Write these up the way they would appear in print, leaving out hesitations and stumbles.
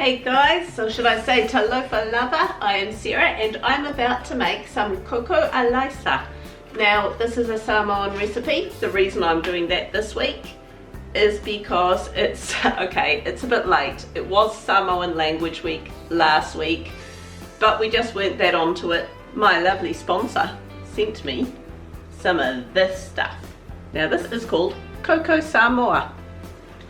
Hey guys, or should I say talofa lava, I am Sarah and I'm about to make some Koko Alaisa. Now this is a Samoan recipe. The reason I'm doing that this week is because it's, okay, it's a bit late. It was Samoan Language Week last week, but we just weren't that onto it. My lovely sponsor sent me some of this stuff. Now this is called Koko Samoa.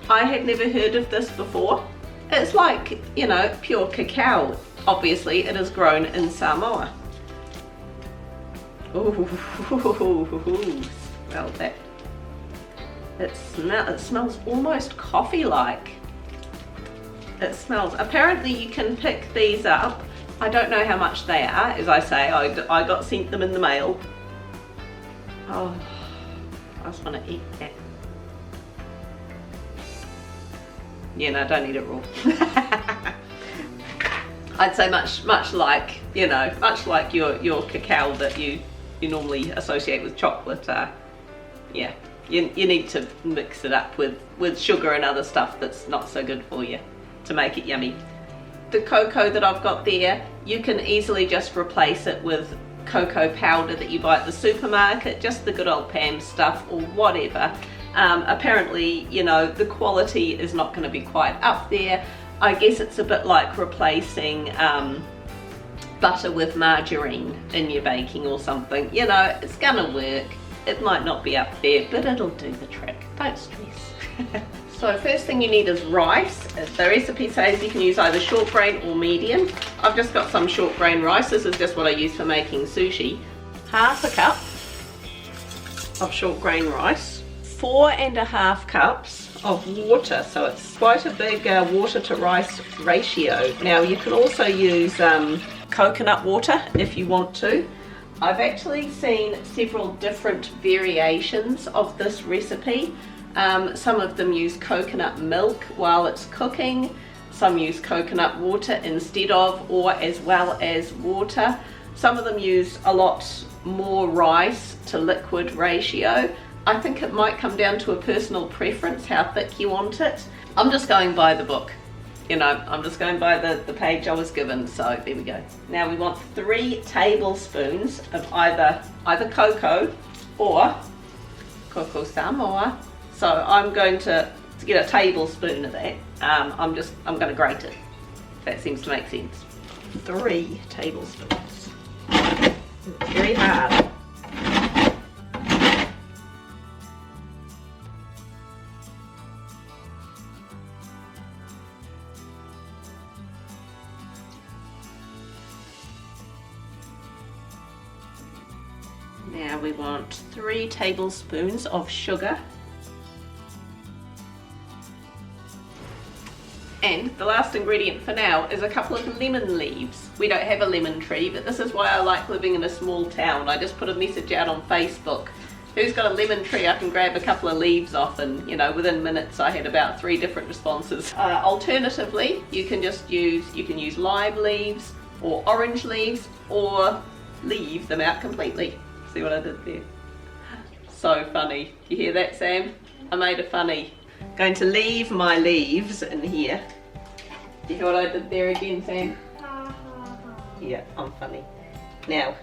I had never heard of this before. It's like, you know, pure cacao. Obviously it is grown in Samoa. Ooh, smell that. It smells almost coffee-like. It smells, apparently you can pick these up. I don't know how much they are, as I say, I got sent them in the mail. Oh, I just want to eat that. Yeah, no, don't eat it raw. I'd say much like, you know, much like your cacao that you normally associate with chocolate. Yeah, you need to mix it up with sugar and other stuff that's not so good for you to make it yummy. The cocoa that I've got there, you can easily just replace it with cocoa powder that you buy at the supermarket, just the good old Pam stuff or whatever. Apparently, you know, the quality is not going to be quite up there. I guess it's a bit like replacing butter with margarine in your baking or something. You know, it's gonna work. It might not be up there, but it'll do the trick. Don't stress. So first thing you need is rice. The recipe says you can use either short grain or medium. I've just got some short grain rice. This is just what I use for making sushi. Half a cup of short grain rice. 4.5 cups of water, so it's quite a big water to rice ratio. Now you can also use coconut water if you want to. I've actually seen several different variations of this recipe. Some of them use coconut milk while it's cooking, some use coconut water instead of or as well as water. Some of them use a lot more rice to liquid ratio. I think it might come down to a personal preference how thick you want it. I'm just going by the book. You know, I'm just going by the page I was given, so there we go. Now we want 3 tablespoons of either cocoa or Koko Samoa. So I'm going to get a tablespoon of that. I'm going to grate it. That seems to make sense. 3 tablespoons. It's very hard. Now we want 3 tablespoons of sugar. And the last ingredient for now is a couple of lemon leaves. We don't have a lemon tree, but this is why I like living in a small town. I just put a message out on Facebook. Who's got a lemon tree I can grab a couple of leaves off, and you know, within minutes I had about 3 different responses. Alternatively, you can use live leaves or orange leaves or leave them out completely. See what I did there? So funny. You hear that, Sam? I made a funny. Going to leave my leaves in here. You hear what I did there again, Sam? Yeah, I'm funny. Now,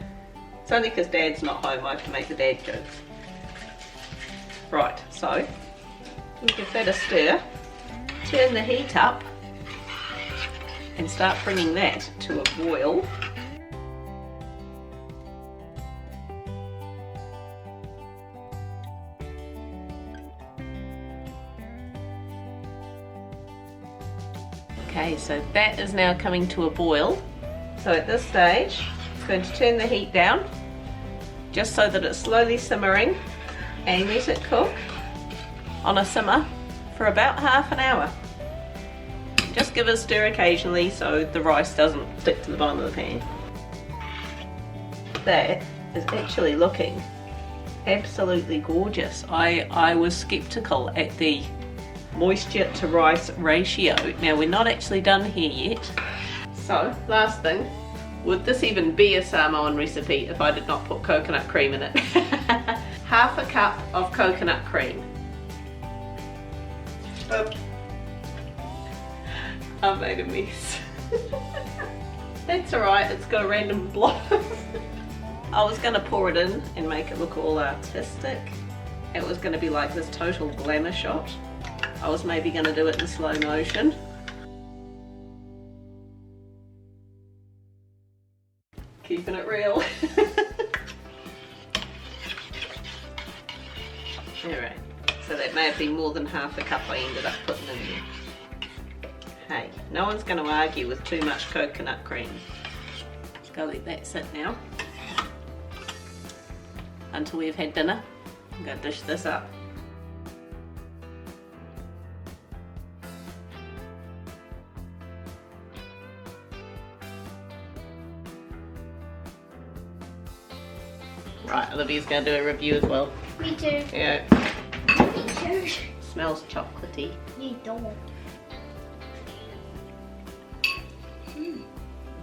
it's only because Dad's not home I have to make the dad jokes. Right, so give that a stir. Turn the heat up and start bringing that to a boil. Okay, so that is now coming to a boil. So at this stage, I'm going to turn the heat down just so that it's slowly simmering and let it cook on a simmer for about half an hour. Just give it a stir occasionally so the rice doesn't stick to the bottom of the pan. That is actually looking absolutely gorgeous. I was skeptical at the moisture to rice ratio. Now we're not actually done here yet. So last thing, would this even be a Samoan recipe if I did not put coconut cream in it? Half a cup of coconut cream. I made a mess. That's alright, it's got a random blob. I was going to pour it in and make it look all artistic. It was going to be like this total glamour shot. I was maybe going to do it in slow motion. Keeping it real. Alright, so that may have been more than half the cup I ended up putting in there. Hey, no one's going to argue with too much coconut cream. Just go let that sit now. Until we've had dinner. I'm going to dish this up. Right, Olivia's going to do a review as well. Me too. Yeah. Me too. Smells chocolatey. You don't.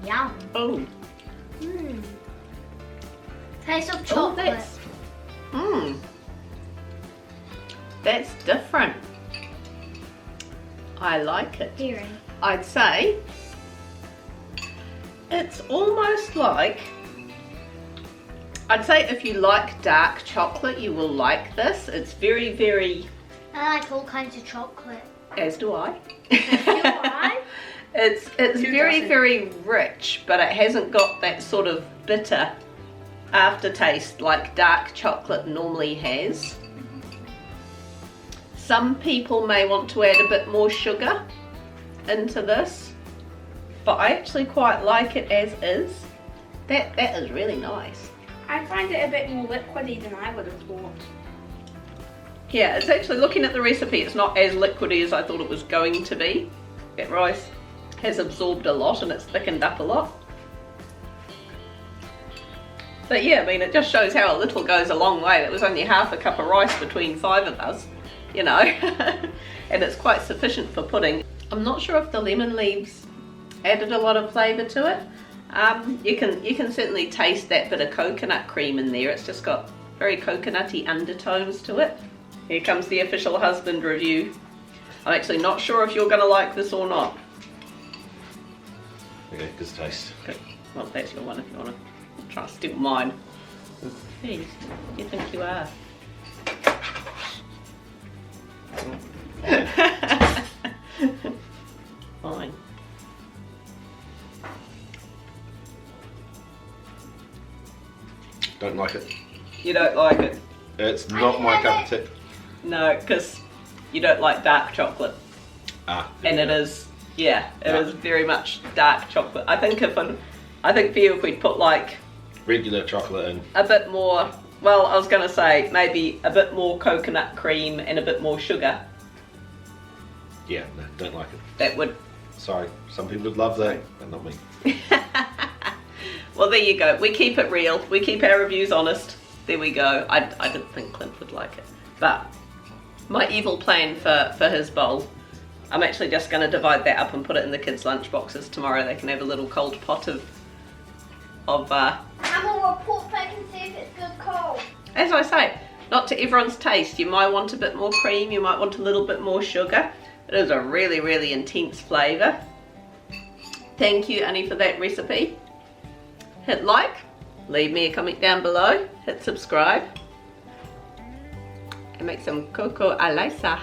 Yum. Oh. Taste of Oh, chocolate. That's different. I like it. Hearing. I'd say it's almost like, I'd say if you like dark chocolate, you will like this. It's very, very... I like all kinds of chocolate. As do I. Do I? It's very, very rich, but it hasn't got that sort of bitter aftertaste like dark chocolate normally has. Some people may want to add a bit more sugar into this, but I actually quite like it as is. That is really nice. I find it a bit more liquidy than I would have thought. Yeah, it's actually, looking at the recipe, it's not as liquidy as I thought it was going to be. That rice has absorbed a lot and it's thickened up a lot. But yeah, I mean, it just shows how a little goes a long way. It was only half a cup of rice between 5 of us, you know, and it's quite sufficient for pudding. I'm not sure if the lemon leaves added a lot of flavour to it. You can certainly taste that bit of coconut cream in there. It's just got very coconutty undertones to it. Here comes the official husband review. I'm actually not sure if you're going to like this or not. Okay, good taste. Okay, well, that's your one if you want to try to steal mine. Hey, you think you are? Fine. Don't like it. You don't like it? It's not my cup of tea. No, because you don't like dark chocolate. Ah. And it is, yeah, it is very much dark chocolate. I think I think for you, if we'd put like regular chocolate in. a bit more, well, I was going to say maybe a bit more coconut cream and a bit more sugar. Yeah, no, don't like it. That would. Sorry, some people would love that, but not me. Well, there you go. We keep it real. We keep our reviews honest. There we go. I didn't think Clint would like it. But my evil plan for his bowl, I'm actually just going to divide that up and put it in the kids' lunch boxes tomorrow. They can have a little cold pot of I'm gonna report back and see if it's good cold. as I say, not to everyone's taste. You might want a bit more cream, you might want a little bit more sugar. It is a really, really intense flavour. Thank you, Annie, for that recipe. Hit like, leave me a comment down below, hit subscribe, and make some Koko Alaisa.